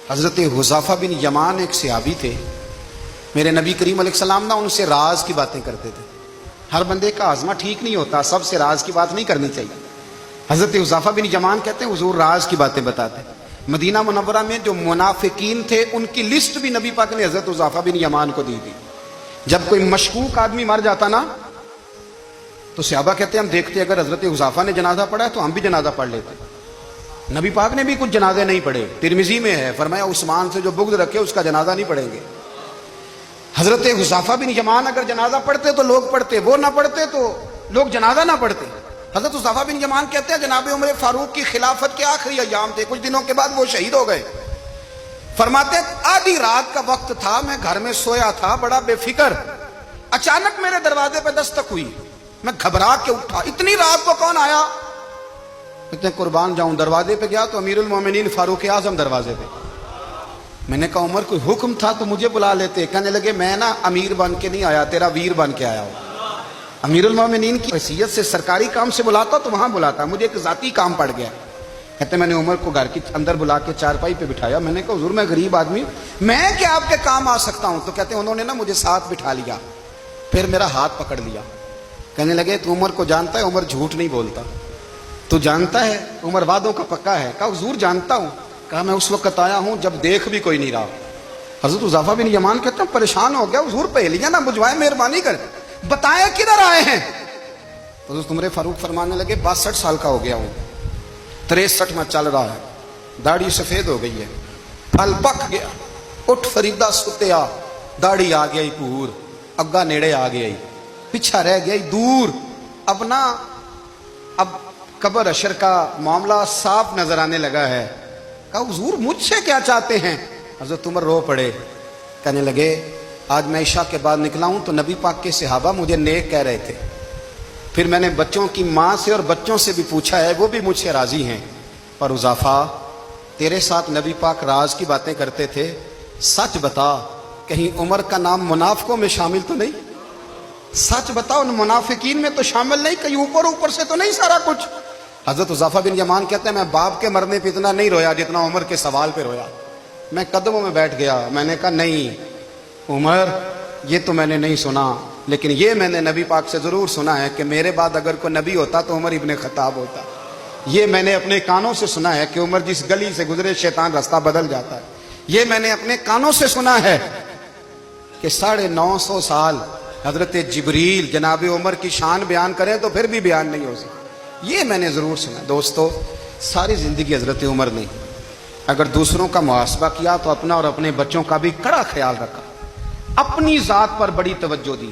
حضرت حذیفہ بن یمان ایک صحابی تھے، میرے نبی کریم علیہ السلام نا ان سے راز کی باتیں کرتے تھے۔ ہر بندے کا آزما ٹھیک نہیں ہوتا، سب سے راز کی بات نہیں کرنی چاہیے۔ حضرت حذیفہ بن یمان کہتے ہیں حضور راز کی باتیں بتاتے۔ مدینہ منورہ میں جو منافقین تھے ان کی لسٹ بھی نبی پاک نے حضرت حذیفہ بن یمان کو دی تھی۔ جب کوئی مشکوک آدمی مر جاتا نا تو صحابہ کہتے ہیں ہم دیکھتے اگر حضرت حذیفہ نے جنازہ پڑھا ہے تو ہم بھی جنازہ پڑھ لیتے۔ نبی پاک نے بھی کچھ جنازے نہیں پڑھے، ترمذی میں ہے، فرمایا عثمان سے جو بغض رکھے اس کا جنازہ نہیں پڑھیں گے۔ حضرت حذیفہ بن یمان اگر جنازہ پڑھتے تو لوگ پڑھتے، وہ نہ پڑھتے تو لوگ جنازہ نہ پڑھتے۔ حضرت حذیفہ بن یمان کہتے ہیں جناب عمر فاروق کی خلافت کے آخری ایام تھے، کچھ دنوں کے بعد وہ شہید ہو گئے۔ فرماتے آدھی رات کا وقت تھا، میں گھر میں سویا تھا بڑا بے فکر، اچانک میرے دروازے پہ دستک ہوئی، میں گھبرا کے اٹھا، اتنی رات کو کون آیا؟ کہتے ہیں قربان جاؤں، دروازے پہ گیا تو امیر المومنین فاروق اعظم دروازے پہ۔ میں نے کہا عمر کوئی حکم تھا تو مجھے بلا لیتے۔ کہنے لگے میں نا امیر بن کے نہیں آیا، تیرا ویر بن کے آیا ہوں۔ امیر المومنین کی حیثیت سے سرکاری کام سے بلاتا تو وہاں بلاتا، مجھے ایک ذاتی کام پڑ گیا۔ کہتے میں نے عمر کو گھر کے اندر بلا کے چارپائی پہ بٹھایا، میں نے کہا حضور میں غریب آدمی، میں کیا آپ کے کام آ سکتا ہوں؟ تو کہتے ہیں انہوں نے نا مجھے ساتھ بٹھا لیا، پھر میرا ہاتھ پکڑ لیا، کہنے لگے تو عمر کو جانتا ہے؟ عمر جھوٹ نہیں بولتا، تو جانتا ہے عمر وعدوں کا پکا ہے؟ کہا حضور جانتا ہوں۔ کہا میں اس وقت آیا ہوں جب دیکھ بھی کوئی نہیں رہا۔ حضرت حذیفہ بن یمان کہتے ہیں پریشان ہو گیا، حضور پہلیاں نہ بجھوائے، مہربانی کر بتائیں کدھر آئے ہیں؟ حضرت عمر فاروق فرمانے لگے 62 سال کا ہو گیا ہوں، 63 میں چل رہا ہے، داڑھی سفید ہو گئی ہے، پھل پک گیا، اٹھ فریدہ ستیا، داڑھی آ گئی پور، اگا نیڑے آ گئی، پیچھا رہ گئی دور، اب قبر اشر کا معاملہ صاف نظر آنے لگا ہے۔ کہا حضور مجھ سے کیا چاہتے ہیں؟ حضرت عمر رو پڑے، کہنے لگے آج میں عشاء کے بعد نکلا ہوں تو نبی پاک کے صحابہ مجھے نیک کہہ رہے تھے، پھر میں نے بچوں کی ماں سے اور بچوں سے بھی پوچھا ہے، وہ بھی مجھ سے راضی ہیں، پر حذیفہ تیرے ساتھ نبی پاک راز کی باتیں کرتے تھے، سچ بتا کہیں عمر کا نام منافقوں میں شامل تو نہیں؟ سچ بتا ان منافقین میں تو شامل نہیں، کہیں اوپر سے تو نہیں سارا کچھ؟ حضرت حذیفہ بن یمان کہتے ہیں میں باپ کے مرنے پہ اتنا نہیں رویا جتنا عمر کے سوال پہ رویا۔ میں قدموں میں بیٹھ گیا، میں نے کہا نہیں عمر یہ تو میں نے نہیں سنا، لیکن یہ میں نے نبی پاک سے ضرور سنا ہے کہ میرے بعد اگر کوئی نبی ہوتا تو عمر ابن خطاب ہوتا۔ یہ میں نے اپنے کانوں سے سنا ہے کہ عمر جس گلی سے گزرے شیطان راستہ بدل جاتا ہے۔ یہ میں نے اپنے کانوں سے سنا ہے کہ 950 سال حضرت جبریل جناب عمر کی شان بیان کریں تو پھر بھی بیان نہیں ہو سکتا۔ یہ میں نے ضرور سنا۔ دوستو ساری زندگی حضرت عمر نے اگر دوسروں کا محاسبہ کیا تو اپنا اور اپنے بچوں کا بھی کڑا خیال رکھا، اپنی ذات پر بڑی توجہ دی۔